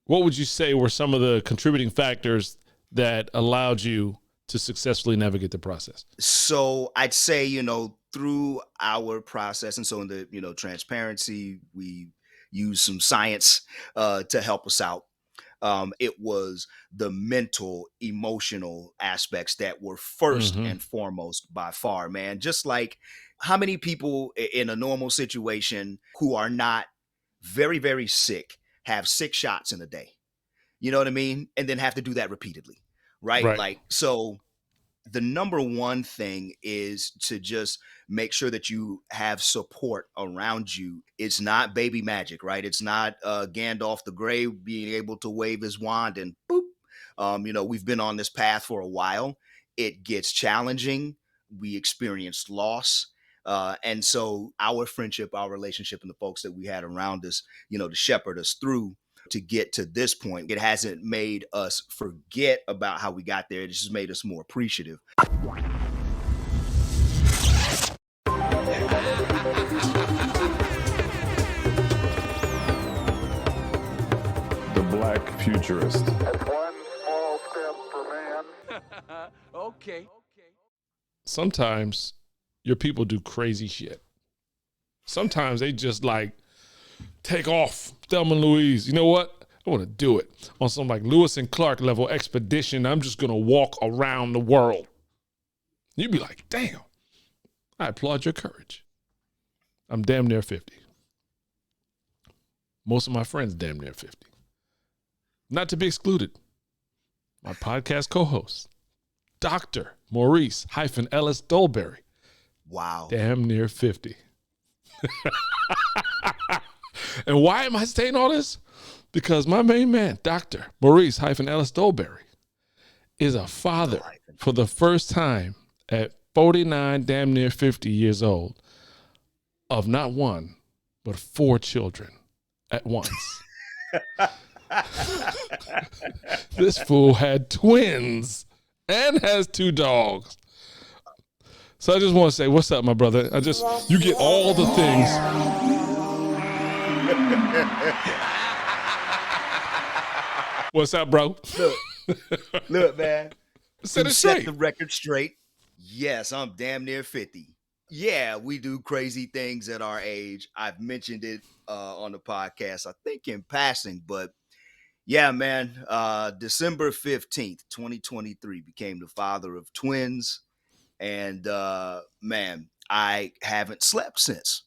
What would you say were some of the contributing factors that allowed you to successfully navigate the process? So I'd say, through our process, and so in the, transparency, we use some science to help us out. It was the mental, emotional aspects that were first Mm-hmm. and foremost by far, man. Just like how many people in a normal situation who are not very, very sick have 6 shots in a day? You know what I mean? And then have to do that repeatedly, right? Right. Like, so the number one thing is to just make sure that you have support around you. It's not baby magic, right? It's not Gandalf the Grey being able to wave his wand and boop. We've been on this path for a while. It gets challenging. We experienced loss. And so our friendship, our relationship, and the folks that we had around us, to shepherd us through to get to this point. It hasn't made us forget about how we got there. It just made us more appreciative. The Black Futurist. That's one small step for man. Okay. Sometimes your people do crazy shit. Sometimes they just like take off. Thelma and Louise, you know what? I want to do it on some like Lewis and Clark level expedition. I'm just going to walk around the world. You'd be like, damn, I applaud your courage. I'm damn near 50. Most of my friends damn near 50. Not to be excluded. My podcast co-host, Dr. Maurice Ellis Dolberry. Wow. Damn near 50. And why am I saying all this? Because my main man, Dr. Maurice Ellis Dolberry, is a father for the first time at 49, damn near 50 years old, of not one, but 4 children at once. This fool had twins and has 2 dogs. So I just want to say, what's up, my brother? You get all the things. What's up, bro? Look, man. Set it Set straight. the record straight. Yes, I'm damn near 50. Yeah, we do crazy things at our age. I've mentioned it on the podcast, I think in passing, but yeah, man, December 15th, 2023 became the father of twins. And man, I haven't slept since.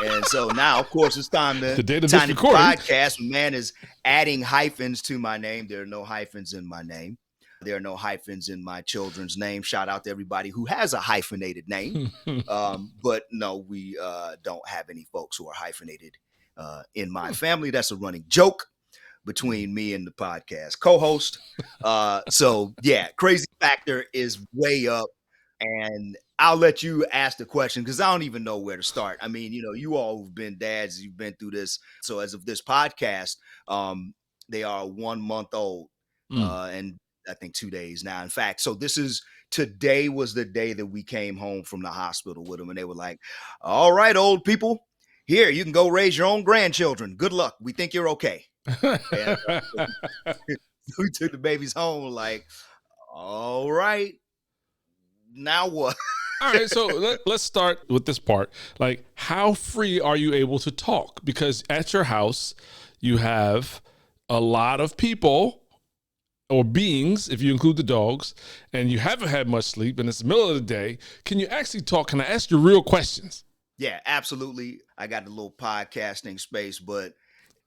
And so now, of course, it's time to The date of this time to recording. podcast. Man is adding hyphens to my name. There are no hyphens in my name. There are no hyphens in my children's name. Shout out to everybody who has a hyphenated name. But no, we don't have any folks who are hyphenated in my family. That's a running joke between me and the podcast co-host. So yeah, crazy factor is way up. And I'll let you ask the question because I don't even know where to start. I mean, you all who've been dads, you've been through this. So as of this podcast, they are 1 month old and I think 2 days now. In fact, so today was the day that we came home from the hospital with them. And they were like, all right, old people, here, you can go raise your own grandchildren. Good luck. We think you're okay. And, we took the babies home like, all right. Now what? All right, so let's start with this part. Like, how free are you able to talk? Because at your house, you have a lot of people or beings, if you include the dogs, and you haven't had much sleep, and it's the middle of the day. Can you actually talk? Can I ask you real questions? Yeah, absolutely. I got a little podcasting space, but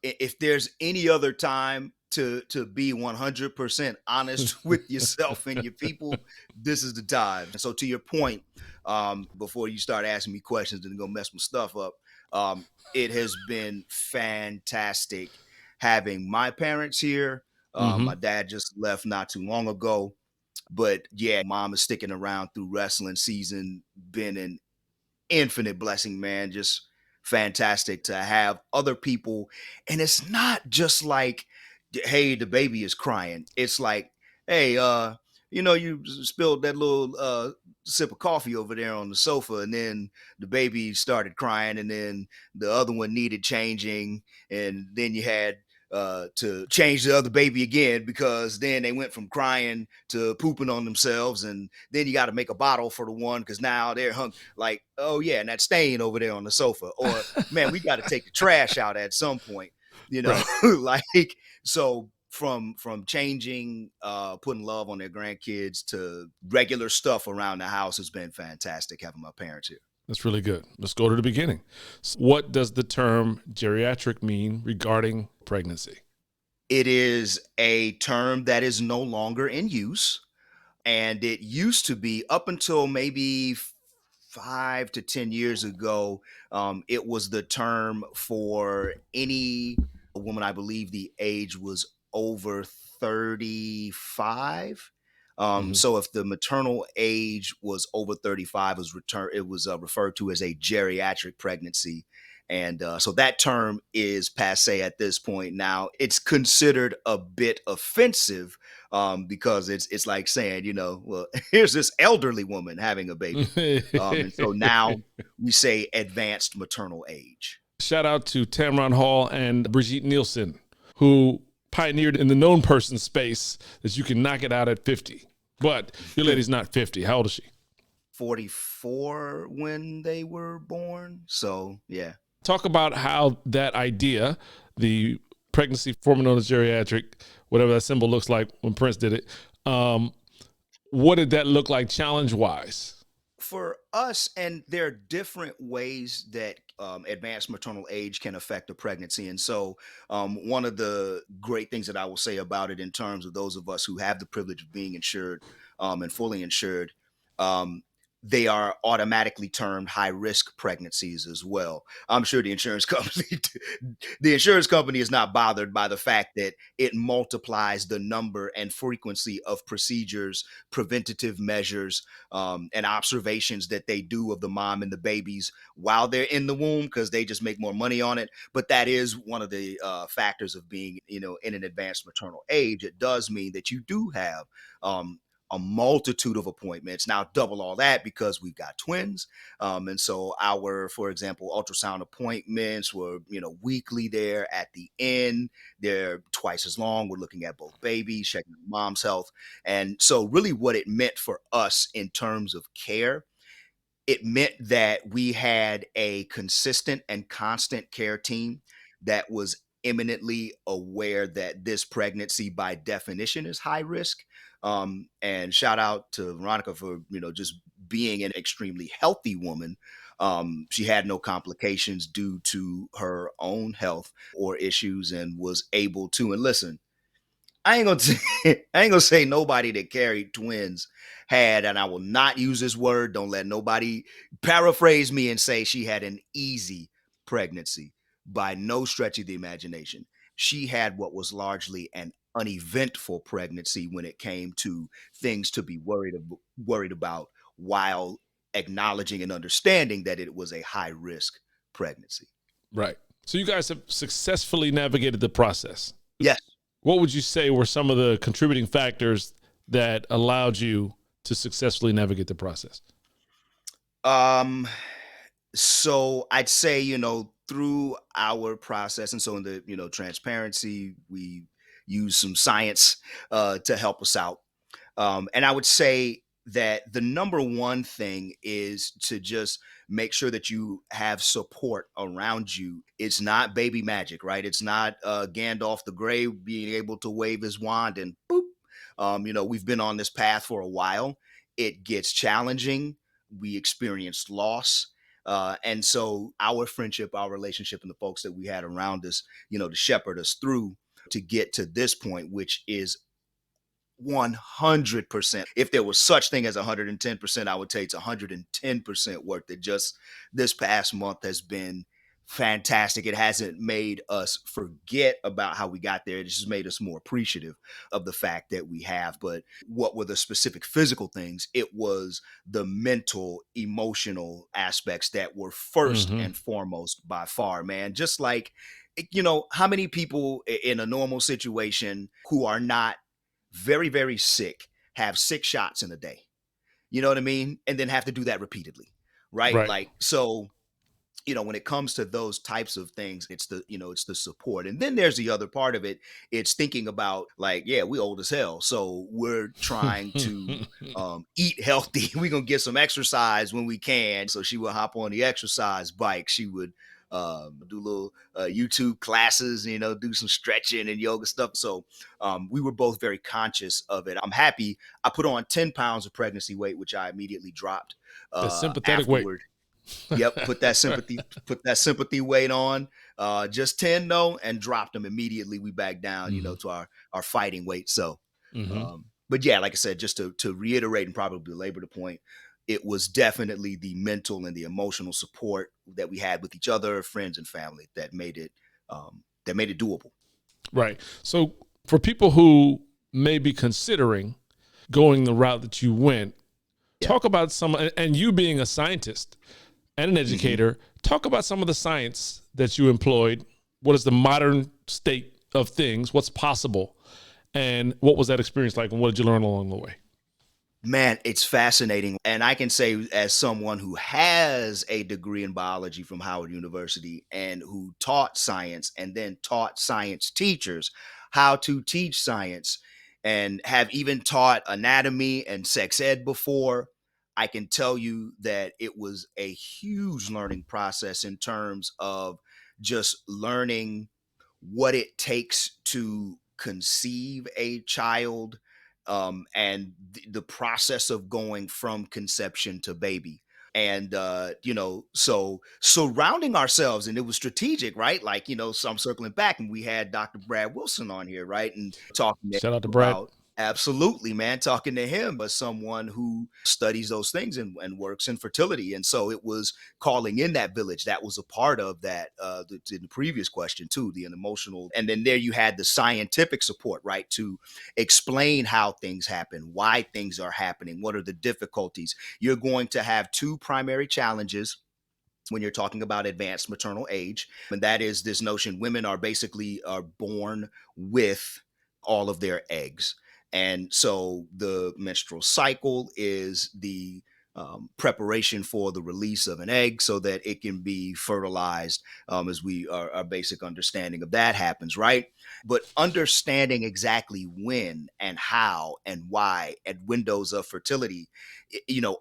if there's any other time to be 100% honest with yourself and your people, this is the time. And so to your point, before you start asking me questions and go mess my stuff up, it has been fantastic having my parents here. My dad just left not too long ago, but yeah, mom is sticking around through wrestling season. Been an infinite blessing, man. Just fantastic to have other people. And it's not just like, hey, the baby is crying. It's like, hey, you spilled that little sip of coffee over there on the sofa, and then the baby started crying, and then the other one needed changing, and then you had to change the other baby again, because then they went from crying to pooping on themselves, and then you got to make a bottle for the one because now they're hung like, oh yeah, and that stain over there on the sofa, or man, we got to take the trash out at some point, Right. like, so from changing, putting love on their grandkids to regular stuff around the house has been fantastic having my parents here. That's really good. Let's go to the beginning. So what does the term geriatric mean regarding pregnancy? It is a term that is no longer in use. And it used to be, up until maybe 5 to 10 years ago, it was the term for any woman, I believe the age was over 35. Mhm. So if the maternal age was over 35, it was referred to as a geriatric pregnancy. And so that term is passe at this point. Now it's considered a bit offensive, because it's like saying, well, here's this elderly woman having a baby. And so now we say advanced maternal age. Shout out to Tamron Hall and Brigitte Nielsen, who pioneered in the known person space that you can knock it out at 50. But your lady's not 50. How old is she? 44 when they were born. So, yeah. Talk about how that idea, the pregnancy formerly known as geriatric, whatever that symbol looks like when Prince did it, what did that look like challenge-wise? For us, and there are different ways that advanced maternal age can affect a pregnancy. And so, one of the great things that I will say about it, in terms of those of us who have the privilege of being insured, and fully insured, um, they are automatically termed high risk pregnancies as well. I'm sure the insurance company is not bothered by the fact that it multiplies the number and frequency of procedures, preventative measures, and observations that they do of the mom and the babies while they're in the womb, because they just make more money on it. But that is one of the factors of being, in an advanced maternal age. It does mean that you do have a multitude of appointments. Now, double all that because we've got twins. And so for example, ultrasound appointments were, weekly there at the end. They're twice as long. We're looking at both babies, checking mom's health. And so really what it meant for us in terms of care, it meant that we had a consistent and constant care team that was eminently aware that this pregnancy by definition is high risk. And shout out to Veronica for, just being an extremely healthy woman. She had no complications due to her own health or issues, and was able to, and listen, I ain't gonna say nobody that carried twins had, and I will not use this word. Don't let nobody paraphrase me and say she had an easy pregnancy. By no stretch of the imagination. She had what was largely an uneventful pregnancy when it came to things to be worried about, while acknowledging and understanding that it was a high risk pregnancy. Right. So you guys have successfully navigated the process. Yes. What would you say were some of the contributing factors that allowed you to successfully navigate the process? So I'd say, through our process, and so in the, transparency, we use some science to help us out. And I would say that the number one thing is to just make sure that you have support around you. It's not baby magic, right? It's not Gandalf the Grey being able to wave his wand and boop. We've been on this path for a while. It gets challenging. We experienced loss. And so our friendship, our relationship, and the folks that we had around us, to shepherd us through to get to this point, which is 100%. If there was such thing as 110%, I would say it's 110% worth it. Just this past month has been fantastic. It hasn't made us forget about how we got there. It just made us more appreciative of the fact that we have. But what were the specific physical things? It was the mental, emotional aspects that were first and foremost by far, man. Just like, how many people in a normal situation who are not very, very sick have 6 shots in a day? You know what I mean? And then have to do that repeatedly, right? Right. Like, so when it comes to those types of things, it's it's the support. And then there's the other part of it. It's thinking about, like, yeah, we old as hell. So we're trying to eat healthy. We're going to get some exercise when we can. So she would hop on the exercise bike. She would do little YouTube classes, do some stretching and yoga stuff. So we were both very conscious of it. I'm happy. I put on 10 pounds of pregnancy weight, which I immediately dropped The sympathetic afterward. weight. Yep, put that sympathy weight on, just 10 though, and dropped them immediately. We back down, to our fighting weight. So, but yeah, like I said, just to reiterate and probably belabor the point, it was definitely the mental and the emotional support that we had with each other, friends and family, that made it doable. Right. So for people who may be considering going the route that you went, talk about some, and you being a scientist and an educator, talk about some of the science that you employed. What is the modern state of things? What's possible? And what was that experience like? And what did you learn along the way? Man, it's fascinating. And I can say, as someone who has a degree in biology from Howard University and who taught science and then taught science teachers how to teach science, and have even taught anatomy and sex ed before, I can tell you that it was a huge learning process in terms of just learning what it takes to conceive a child, and the process of going from conception to baby. And, so surrounding ourselves, and it was strategic, right? Like, so I'm circling back, and we had Dr. Brad Wilson on here, right? And talking to Shout out to him Brad. about, absolutely, man, talking to him as someone who studies those things and works in fertility. And so it was calling in that village. That was a part of that, in the previous question too, the emotional. And then there you had the scientific support, right? To explain how things happen, why things are happening, what are the difficulties. You're going to have two primary challenges when you're talking about advanced maternal age. And that is this notion: women are born with all of their eggs. And so the menstrual cycle is the preparation for the release of an egg so that it can be fertilized, as our basic understanding of that happens, right? But understanding exactly when and how and why and windows of fertility,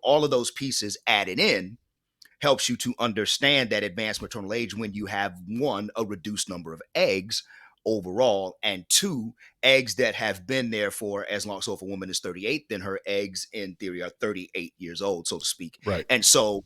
all of those pieces added in, helps you to understand that advanced maternal age when you have, one, a reduced number of eggs overall, and two, eggs that have been there for as long. So if a woman is 38, then her eggs in theory are 38 years old, so to speak. Right. And so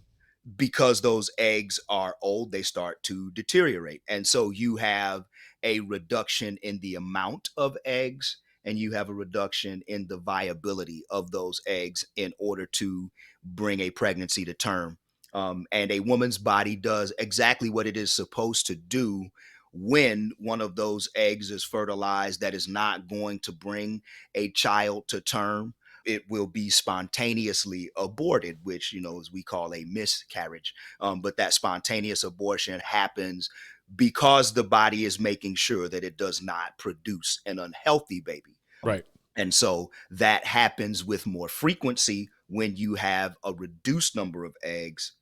because those eggs are old, they start to deteriorate. And so you have a reduction in the amount of eggs, and you have a reduction in the viability of those eggs in order to bring a pregnancy to term. And a woman's body does exactly what it is supposed to do when one of those eggs is fertilized that is not going to bring a child to term. It will be spontaneously aborted, which, as we call a miscarriage. But that spontaneous abortion happens because the body is making sure that it does not produce an unhealthy baby. Right. And so that happens with more frequency when you have a reduced number of eggs,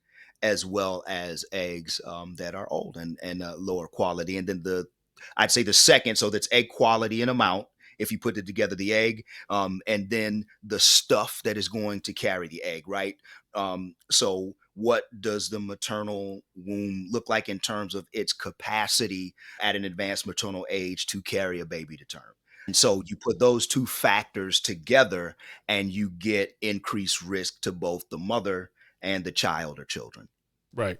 as well as eggs that are old and lower quality. And then I'd say the second, so that's egg quality and amount, if you put it together, the egg, and then the stuff that is going to carry the egg, right? So what does the maternal womb look like in terms of its capacity at an advanced maternal age to carry a baby to term? And so you put those two factors together and you get increased risk to both the mother and the child or children. Right.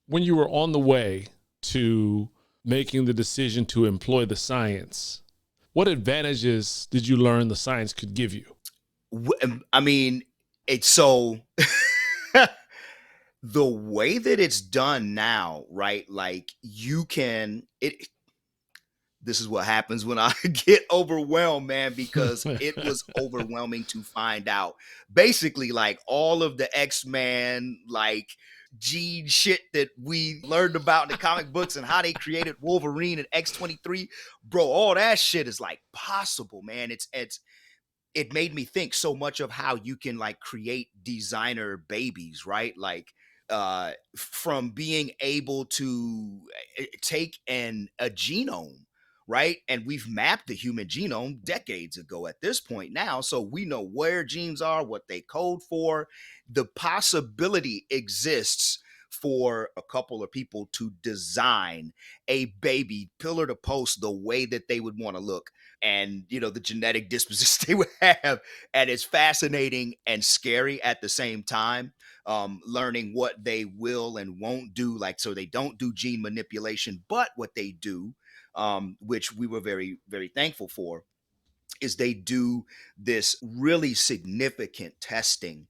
When you were on the way to making the decision to employ the science, what advantages did you learn the science could give you? I mean, it's so the way that it's done now, right? Like this is what happens when I get overwhelmed, man, because it was overwhelming to find out basically like all of the X-Men, like gene shit that we learned about in the comic books and how they created Wolverine and X-23. Bro, all that shit is like possible, man. It made me think so much of how you can like create designer babies, right? Like from being able to take a genome, right? And we've mapped the human genome decades ago at this point now. So we know where genes are, what they code for. The possibility exists for a couple of people to design a baby pillar to post the way that they would want to look, and the genetic dispositions they would have. And it's fascinating and scary at the same time, learning what they will and won't do. Like, so they don't do gene manipulation, but what they do, which we were very, very thankful for, is they do this really significant testing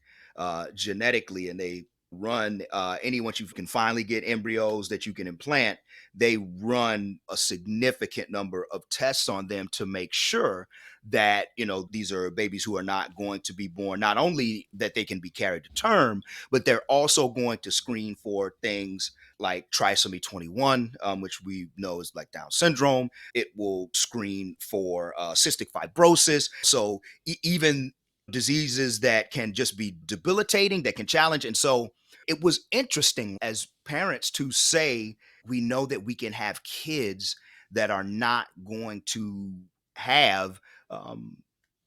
genetically, and they run once you can finally get embryos that you can implant, they run a significant number of tests on them to make sure that these are babies who are not going to be born, not only that they can be carried to term, but they're also going to screen for things like trisomy 21, which we know is like Down syndrome. It will screen for cystic fibrosis. So even diseases that can just be debilitating, that can challenge. And so it was interesting as parents to say, we know that we can have kids that are not going to have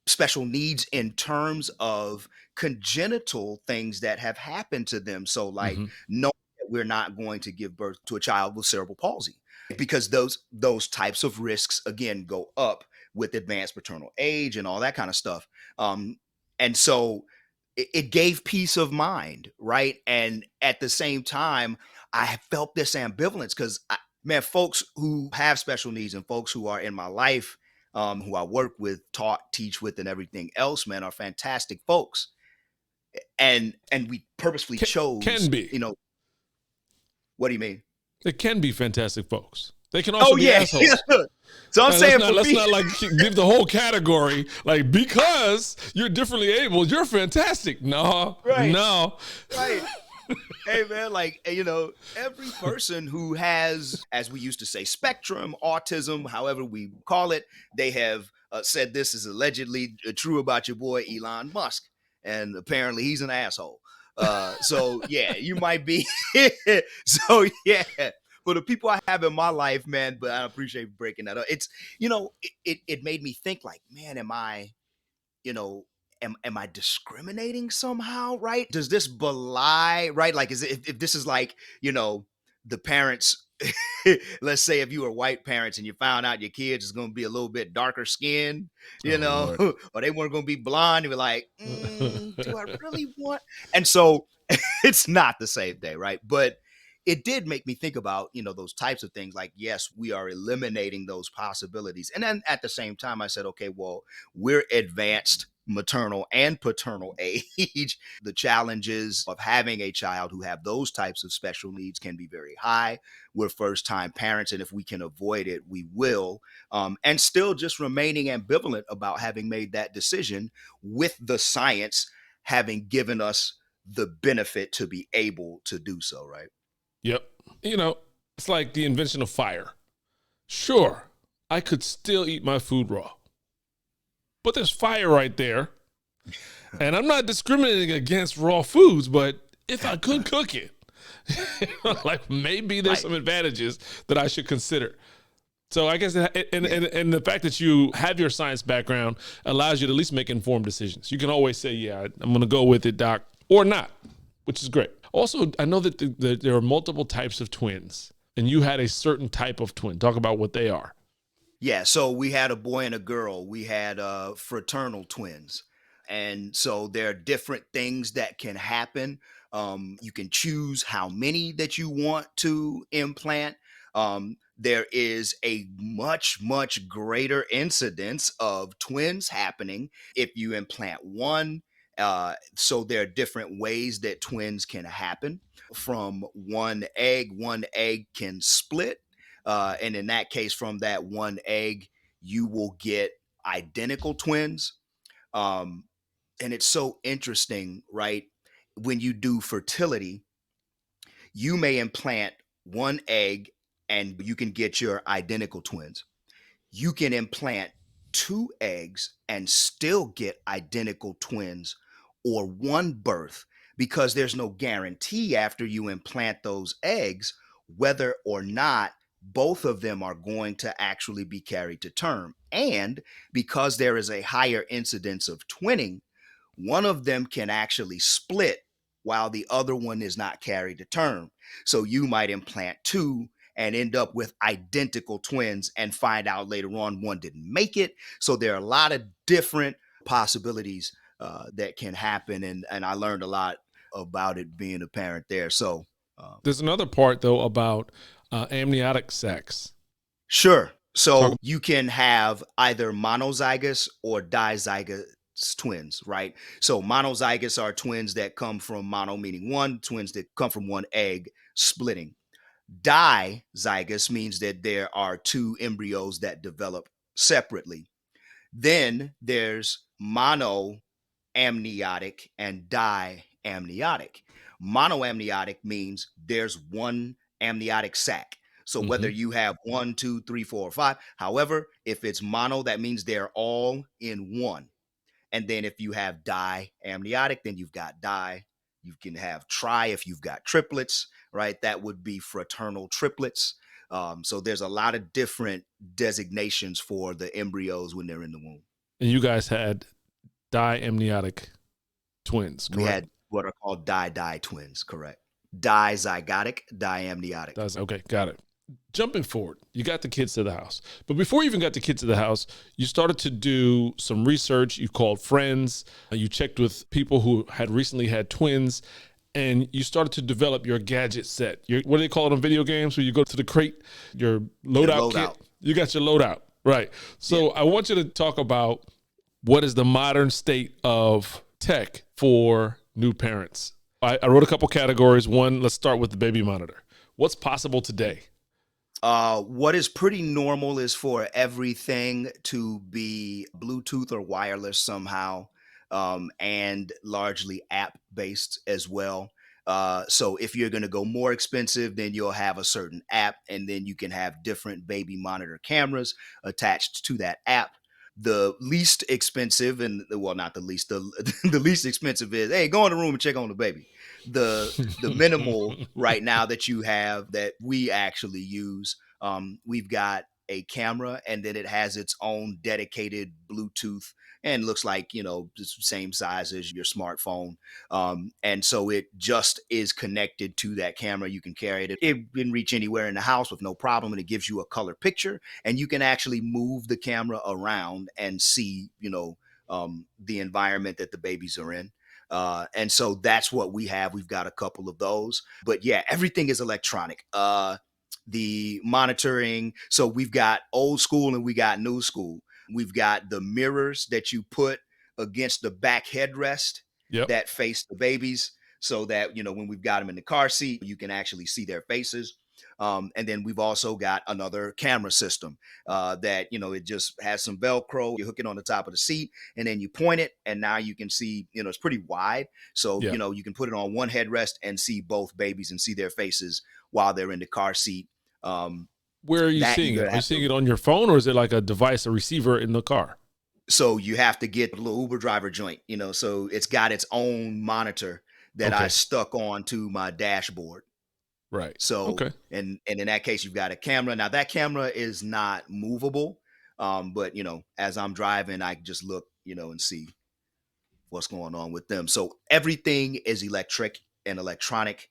special needs in terms of congenital things that have happened to them. So like, no, we're not going to give birth to a child with cerebral palsy, because those types of risks again go up with advanced maternal age and all that kind of stuff. And so it gave peace of mind, right? And at the same time, I felt this ambivalence because, man, folks who have special needs and folks who are in my life, who I work with, taught, teach with, and everything else, man, are fantastic folks. And we purposefully chose, can be. What do you mean? They can be fantastic folks. They can also be assholes. So I'm saying let's not like give the whole category like, because you're differently able, you're fantastic. No, right. No, right. Hey man, like, every person who has, as we used to say, spectrum, autism, however we call it, they have said this is allegedly true about your boy Elon Musk, and apparently he's an asshole. So yeah, you might be. So yeah. For the people I have in my life, man, but I appreciate breaking that up. It's, it made me think like, man, am I discriminating somehow, right? Does this belie, right? Like, if this is like, the parents, let's say if you were white parents and you found out your kids is going to be a little bit darker skinned, or they weren't going to be blonde, you were like, do I really want? And so it's not the same day, right? But it did make me think about, those types of things. Like, yes, we are eliminating those possibilities. And then at the same time, I said, okay, well, we're advanced maternal and paternal age. The challenges of having a child who have those types of special needs can be very high. We're first-time parents, and if we can avoid it, we will. And still just remaining ambivalent about having made that decision, with the science having given us the benefit to be able to do so, right? Yep. It's like the invention of fire. Sure, I could still eat my food raw, but there's fire right there. And I'm not discriminating against raw foods, but if I could cook it, like, maybe there's some advantages that I should consider. So I guess, and the fact that you have your science background allows you to at least make informed decisions. You can always say, yeah, I'm going to go with it, doc, or not, which is great. Also, I know that there are multiple types of twins, and you had a certain type of twin. Talk about what they are. Yeah, so we had a boy and a girl. We had fraternal twins. And so there are different things that can happen. You can choose how many that you want to implant. There is a much, much greater incidence of twins happening if you implant one. So there are different ways that twins can happen. From one egg can split. And in that case, from that one egg, you will get identical twins. And it's so interesting, right? When you do fertility, you may implant one egg and you can get your identical twins. You can implant two eggs and still get identical twins, or one birth because there's no guarantee after you implant those eggs whether or not both of them are going to actually be carried to term. And because there is a higher incidence of twinning, one of them can actually split while the other one is not carried to term. So you might implant two and end up with identical twins and find out later on one didn't make it. So there are a lot of different possibilities that can happen. And I learned a lot about it being a parent there. So There's another part, though, about amniotic sacs. sure. So you can have either monozygous or dizygous twins, right? So monozygous are twins that come from mono, meaning one, twins that come from one egg splitting. Dizygous means that there are two embryos that develop separately. Then there's monoamniotic and diamniotic. Monoamniotic means there's one amniotic sac. So whether you have 1, 2, 3, 4, or 5, however, if it's mono, that means they're all in one. And then if you have diamniotic, then you've got di. You can have tri if you've got triplets, right? That would be fraternal triplets. So there's a lot of different designations for the embryos when they're in the womb. And you guys had diamniotic twins, correct? We had what are called di twins, correct? Dizygotic, diamniotic. Okay, got it. Jumping forward, you got the kids to the house. But before you even got the kids to the house, you started to do some research. You called friends. You checked with people who had recently had twins. And you started to develop your gadget set. What do they call it on video games? Where you go to the crate, your loadout kit? You got your loadout, right. So I want you to talk about what is the modern state of tech for new parents. I wrote a couple categories. One, let's start with the baby monitor. What's possible today? What is pretty normal is for everything to be Bluetooth or wireless somehow, and largely app-based as well. So if you're going to go more expensive, then you'll have a certain app, and then you can have different baby monitor cameras attached to that app. The least expensive, and well, not the least, the least expensive is, hey, go in the room and check on the baby. The minimal right now that you have that we actually use, we've got a camera, and then it has its own dedicated Bluetooth, and looks like, the same size as your smartphone. And so it just is connected to that camera. You can carry it. It can reach anywhere in the house with no problem, and it gives you a color picture, and you can actually move the camera around and see, the environment that the babies are in. And so that's what we have. We've got a couple of those, but yeah, everything is electronic. The monitoring. So we've got old school and we got new school. We've got the mirrors that you put against the back headrest that face the babies, so that, when we've got them in the car seat, you can actually see their faces. And then we've also got another camera system that, it just has some Velcro. You hook it on the top of the seat, and then you point it, and now you can see, it's pretty wide. So, you can put it on one headrest and see both babies and see their faces while they're in the car seat. Where are you seeing it? Are you seeing it on your phone, or is it like a device, a receiver in the car? So you have to get a little Uber driver joint, so it's got its own monitor that I stuck onto my dashboard. Right. So, and in that case, you've got a camera. Now that camera is not movable. But as I'm driving, I just look, and see what's going on with them. So everything is electric and electronic.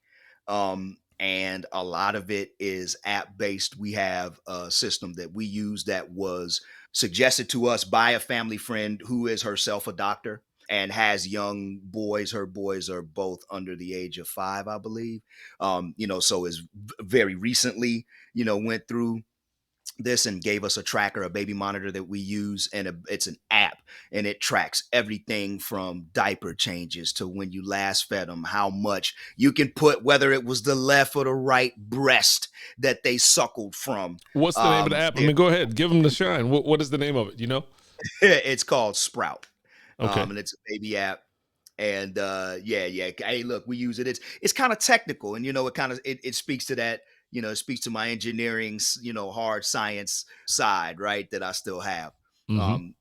And a lot of it is app-based. We have a system that we use that was suggested to us by a family friend who is herself a doctor and has young boys. Her boys are both under the age of 5, I believe. So is very recently, went through this and gave us a tracker, a baby monitor that we use, and it's an app, and it tracks everything from diaper changes to when you last fed them, how much you can put, whether it was the left or the right breast that they suckled from. What's the name of the app? Go ahead, give them the shine. What is the name of it? It's called Sprout. Okay. And it's a baby app. And hey, look, we use it. It's kind of technical, and it speaks to that. It speaks to my engineering, hard science side, right, that I still have. And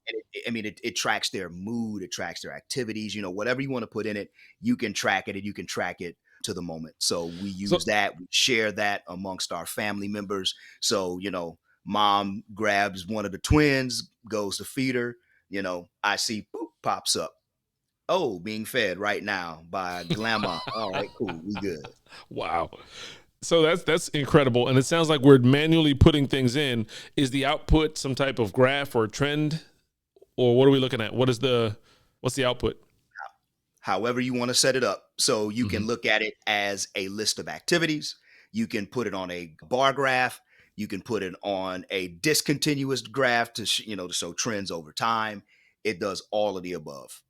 I mean, it tracks their mood, it tracks their activities, whatever you want to put in it, you can track it and you can track it to the moment. So we So use that, we share that amongst our family members. So, mom grabs one of the twins, goes to feed her, I see boop pops up. Oh, being fed right now by Glamour. All right, cool. We good. wow. So that's incredible. And it sounds like we're manually putting things in. Is the output some type of graph or trend? Or what are we looking at? What's the output? However you want to set it up. So you can look at it as a list of activities. You can put it on a bar graph. You can put it on a discontinuous graph to show trends over time. It does all of the above.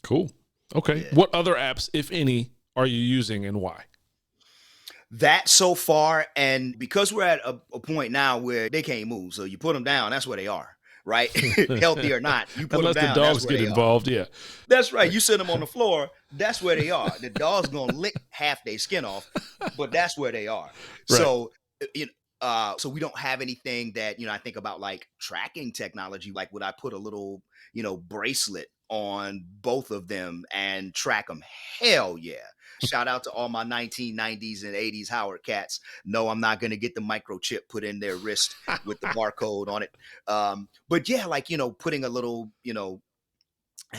Cool. Okay. Yeah. What other apps, if any, are you using and why? That so far, and because we're at a point now where they can't move, so you put them down, that's where they are, right? Healthy or not, you put Unless them down, the dogs that's where get they involved, are. yeah. That's right. You sit them on the floor, that's where they are. The dog's gonna lick half their skin off, but that's where they are. Right. So, so we don't have anything that I think about like tracking technology. Like, would I put a little bracelet on both of them and track them? Hell yeah. Shout out to all my 1990s and 80s Howard cats. No, I'm not going to get the microchip put in their wrist with the barcode on it. But yeah, like, putting a little, they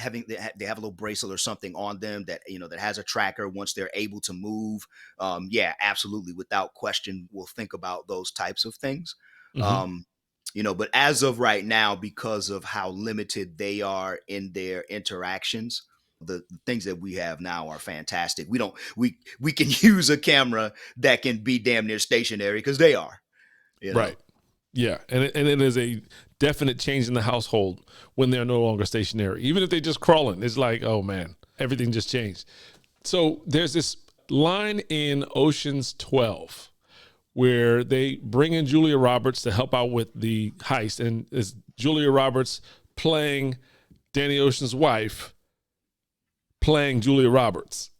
have a little bracelet or something on them that, that has a tracker once they're able to move. Yeah, absolutely. Without question, we'll think about those types of things. But as of right now, because of how limited they are in their interactions, the things that we have now are fantastic. We can use a camera that can be damn near stationary because they are, Right. Yeah. And it is a definite change in the household when they're no longer stationary. Even if they're just crawling, it's like, oh man, everything just changed. So there's this line in Ocean's 12 where they bring in Julia Roberts to help out with the heist. And it's Julia Roberts playing Danny Ocean's wife, playing Julia Roberts.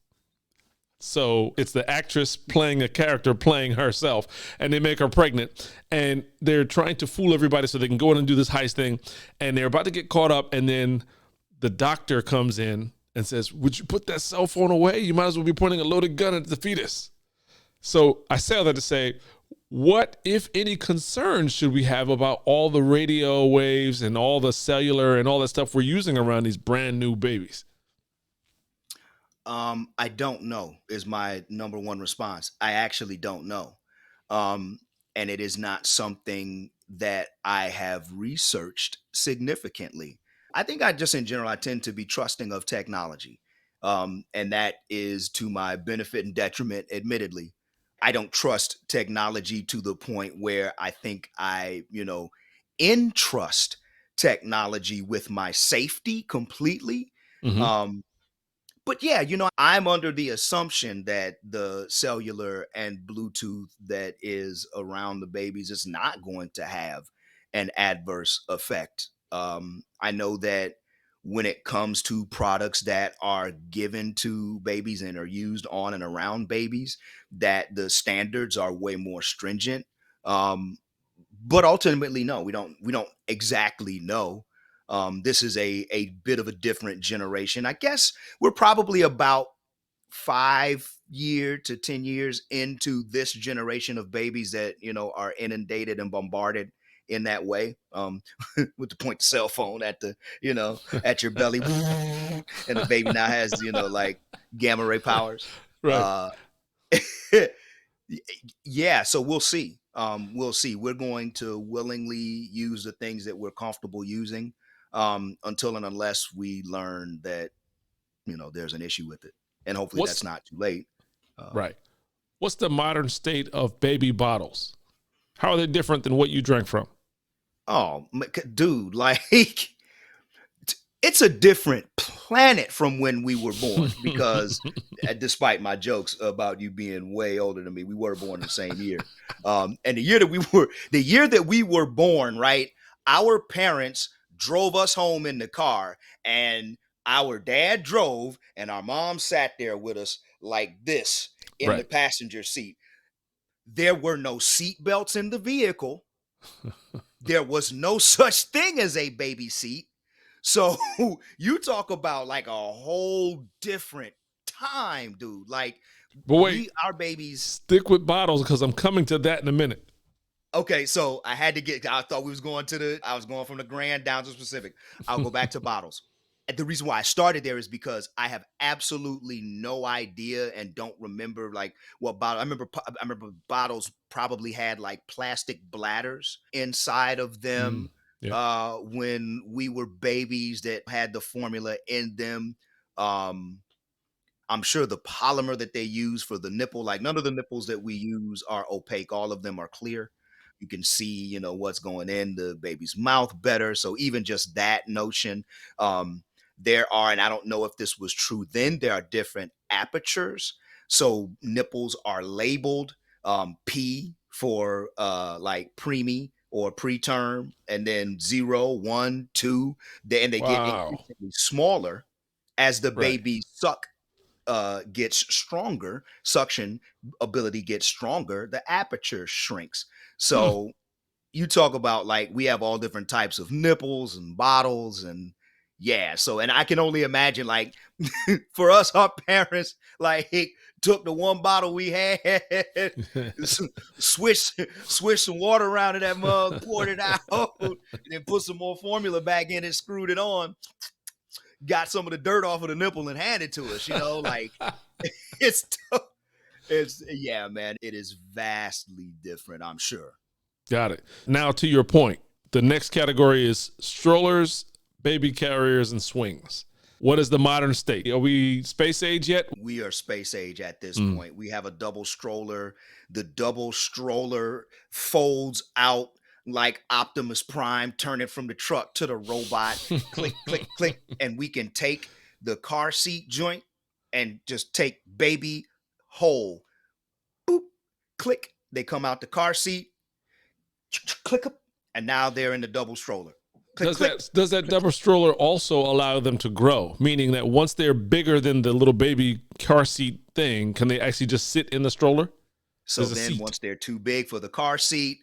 So it's the actress playing a character playing herself, and they make her pregnant, and they're trying to fool everybody so they can go in and do this heist thing, and they're about to get caught up, and then the doctor comes in and says, would you put that cell phone away? You might as well be pointing a loaded gun at the fetus. So I say all that to say, what, if any, concerns should we have about all the radio waves and all the cellular and all that stuff we're using around these brand new babies? I don't know is my number one response. I actually don't know. And it is not something that I have researched significantly. I think I tend to be trusting of technology. And that is to my benefit and detriment, admittedly. I don't trust technology to the point where I think I, entrust technology with my safety completely. But yeah, I'm under the assumption that the cellular and Bluetooth that is around the babies is not going to have an adverse effect. I know that when it comes to products that are given to babies and are used on and around babies, that the standards are way more stringent. But ultimately, no, we don't exactly know. This is a bit of a different generation. I guess we're probably about 5 to 10 years into this generation of babies that, are inundated and bombarded in that way. With the point the cell phone at the, at your belly and the baby now has, like gamma ray powers. Right. Yeah. So we'll see. We'll see. We're going to willingly use the things that we're comfortable using until and unless we learn that, there's an issue with it. And hopefully that's not too late. Right. What's the modern state of baby bottles? How are they different than what you drank from? Oh, dude, like it's a different planet from when we were born because despite my jokes about you being way older than me, we were born the same year. And the year that we were born, right? Our parents drove us home in the car and our dad drove and our mom sat there with us like this in the passenger seat. There were no seat belts in the vehicle. There was no such thing as a baby seat. So you talk about like a whole different time, dude. Like But wait, our babies. stick with bottles because I'm coming to that in a minute. Okay, so I had to get. I thought we was going I was going from the grand down to specific. I'll go back to bottles. And the reason why I started there is because I have absolutely no idea and don't remember like what bottle. I remember bottles probably had like plastic bladders inside of them Yeah. when we were babies that had the formula in them. I'm sure the polymer that they use for the nipple, like none of the nipples that we use are opaque. All of them are clear. You can see, what's going in the baby's mouth better. So even just that notion, there are, and I don't know if this was true then, there are different apertures. So nipples are labeled P for like preemie or preterm, and then 0, 1, 2, and they get Wow. increasingly smaller as the Right. baby gets stronger, suction ability gets stronger, the aperture shrinks. So you talk about like we have all different types of nipples and bottles and yeah. So and I can only imagine like for us, our parents like took the one bottle we had, swish some water around in that mug, poured it out, and then put some more formula back in it, screwed it on, got some of the dirt off of the nipple and handed to us, like it's yeah, man, it is vastly different, I'm sure. Got it. Now to your point, the next category is strollers, baby carriers, and swings. What is the modern state? Are we space age yet? We are space age at this point. We have a double stroller. The double stroller folds out like Optimus Prime, turning from the truck to the robot. Click, click, click. And we can take the car seat joint and just take baby whole. Boop, click. They come out the car seat. Click up. And now they're in the double stroller. Click, does that double stroller also allow them to grow? Meaning that once they're bigger than the little baby car seat thing, can they actually just sit in the stroller? So then once they're too big for the car seat,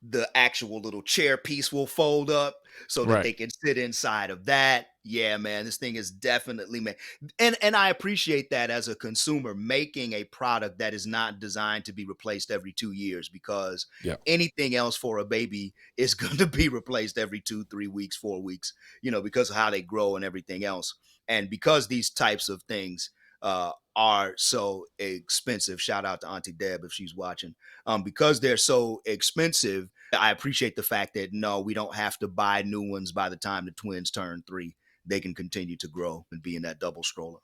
the actual little chair piece will fold up so that they can sit inside of that. Yeah, man, this thing is definitely made. And I appreciate that as a consumer, making a product that is not designed to be replaced every 2 years, because anything else for a baby is going to be replaced every 2, 3 weeks, 4 weeks, because of how they grow and everything else. And because these types of things are so expensive. Shout out to Auntie Deb if she's watching. Because they're so expensive, I appreciate the fact that no, we don't have to buy new ones by the time the twins turn 3. They can continue to grow and be in that double stroller.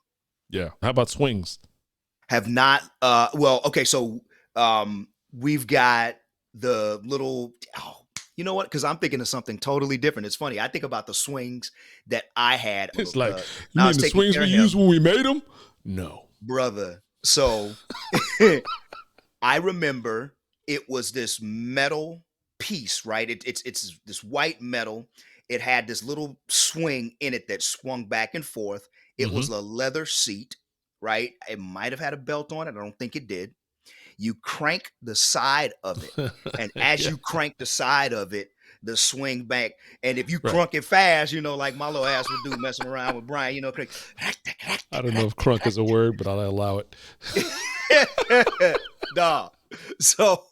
Yeah. How about swings? Have not. Well, okay. So we've got the little. You know what? Because I'm thinking of something totally different. It's funny. I think about the swings that I had. It's like, you mean the swings we used when we made them? No. Brother. So I remember it was this metal piece, right? It's this white metal. It had this little swing in it that swung back and forth. It was a leather seat, right? It might have had a belt on it. I don't think it did. You crank the side of it. And as you crank the side of it, the swing back. And if you crunk it fast, like my little ass would do messing around with Brian, I don't know if crunk is a word, but I'll allow it. Dog. So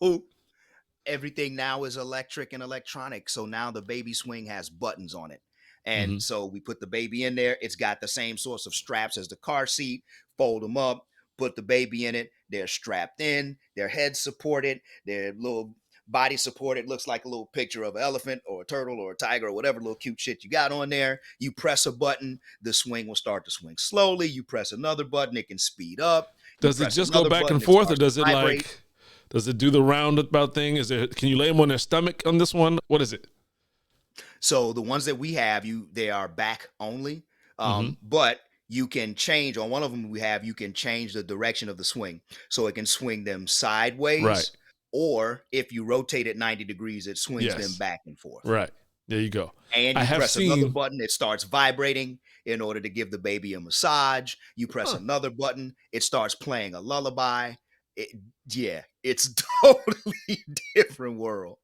everything now is electric and electronic. So now the baby swing has buttons on it. And so we put the baby in there. It's got the same sorts of straps as the car seat. Fold them up, put the baby in it. They're strapped in, their heads supported, their little body supported. Looks like a little picture of an elephant or a turtle or a tiger or whatever little cute shit you got on there. You press a button, the swing will start to swing slowly. You press another button, it can speed up. Does it just go back and forth, or does it does it do the roundabout thing? Can you lay them on their stomach on this one? What is it? So the ones that we have, they are back only, but you can change on one of them. You can change the direction of the swing, so it can swing them sideways, or if you rotate it 90 degrees, it swings them back and forth. Right. There you go. And you press another button, it starts vibrating in order to give the baby a massage. You press another button, it starts playing a lullaby. It's totally different world.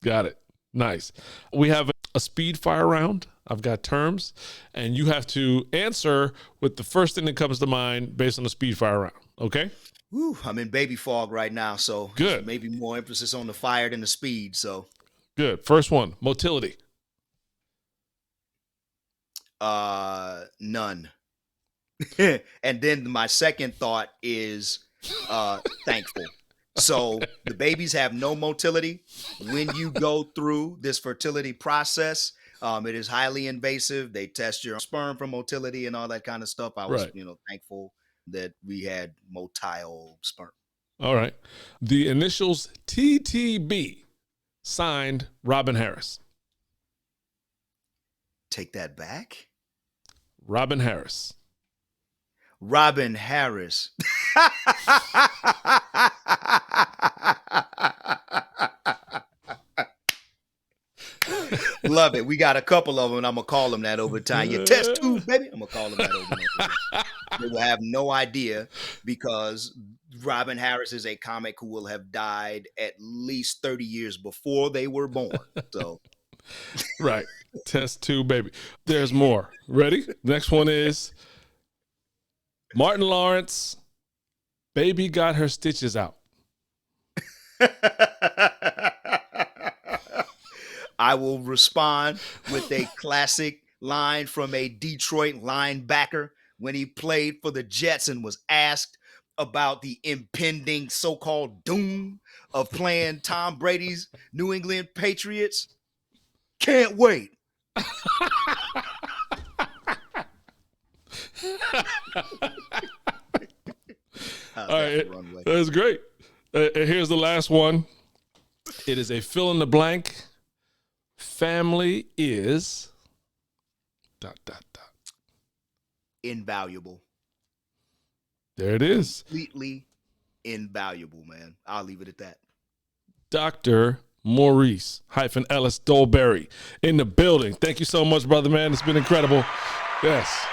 Got it. Nice. We have a Speedfire round. I've got terms, and you have to answer with the first thing that comes to mind based on the Speedfire round. Okay? Whew, I'm in baby fog right now, so Good. maybe more emphasis on the fire than the speed. So, Good. First one, motility. none. And then my second thought is thankful. So the babies have no motility. When you go through this fertility process, it is highly invasive. They test your sperm for motility and all that kind of stuff. I was, Right. thankful that we had motile sperm. All right. The initials TTB, signed Robin Harris. Take that back. Robin Harris. Robin Harris. Love it. We got a couple of them, and I'm gonna call them that over time. Your test tube, baby. I'm gonna call them that over time. They will have no idea because Robin Harris is a comic who will have died at least 30 years before they were born. So, Right. Test tube, baby. There's more. Ready? Next one is Martin Lawrence. Baby got her stitches out. I will respond with a classic line from a Detroit linebacker when he played for the Jets and was asked about the impending so-called doom of playing Tom Brady's New England Patriots. Can't wait. All right, that's great. Here's the last one. It is a fill in the blank. Family is ... Invaluable. There it is. Completely invaluable, man. I'll leave it at that. Dr. Maurice Ellis Dolberry in the building. Thank you so much, brother, man. It's been incredible. Yes.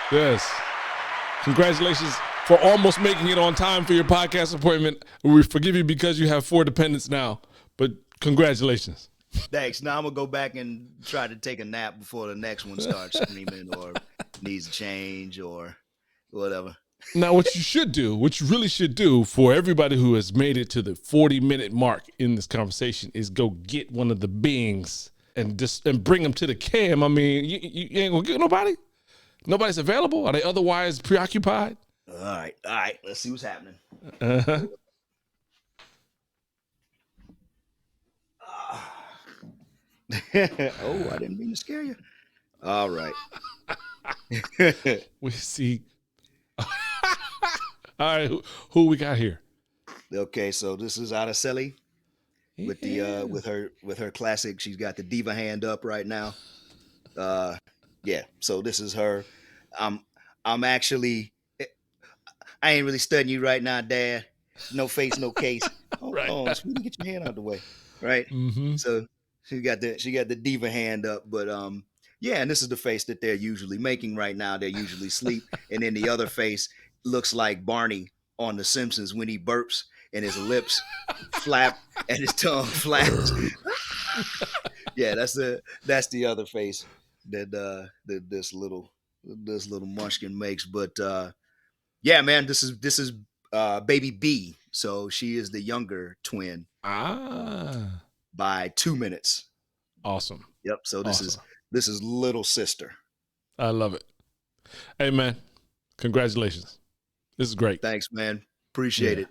Congratulations for almost making it on time for your podcast appointment. We forgive you because you have 4 dependents now, but congratulations. Thanks. Now I'm going to go back and try to take a nap before the next one starts screaming or needs a change or whatever. Now, what you really should do for everybody who has made it to the 40-minute mark in this conversation is go get one of the beings and bring them to the cam. I mean, you ain't going to get nobody? Nobody's available? Are they otherwise preoccupied? All right. Let's see what's happening. Uh-huh. Oh, I didn't mean to scare you. All right. We see. All right, who we got here? Okay, so this is Araceli with the with her classic. She's got the diva hand up right now. Yeah. So this is her. I'm actually. I ain't really studying you right now, Dad. No face, no case. Hold on, sweetie, get your hand out the way. Right. Mm-hmm. So she got the diva hand up, but yeah, and this is the face that they're usually making right now. They're usually asleep, and then the other face looks like Barney on The Simpsons when he burps and his lips flap and his tongue flaps. Yeah, that's the other face that this little munchkin makes. But yeah, man, this is baby B. So she is the younger twin. By 2 minutes. Awesome. Yep. So this is little sister. I love it. Hey, man, congratulations. This is great. Thanks, man. Appreciate it.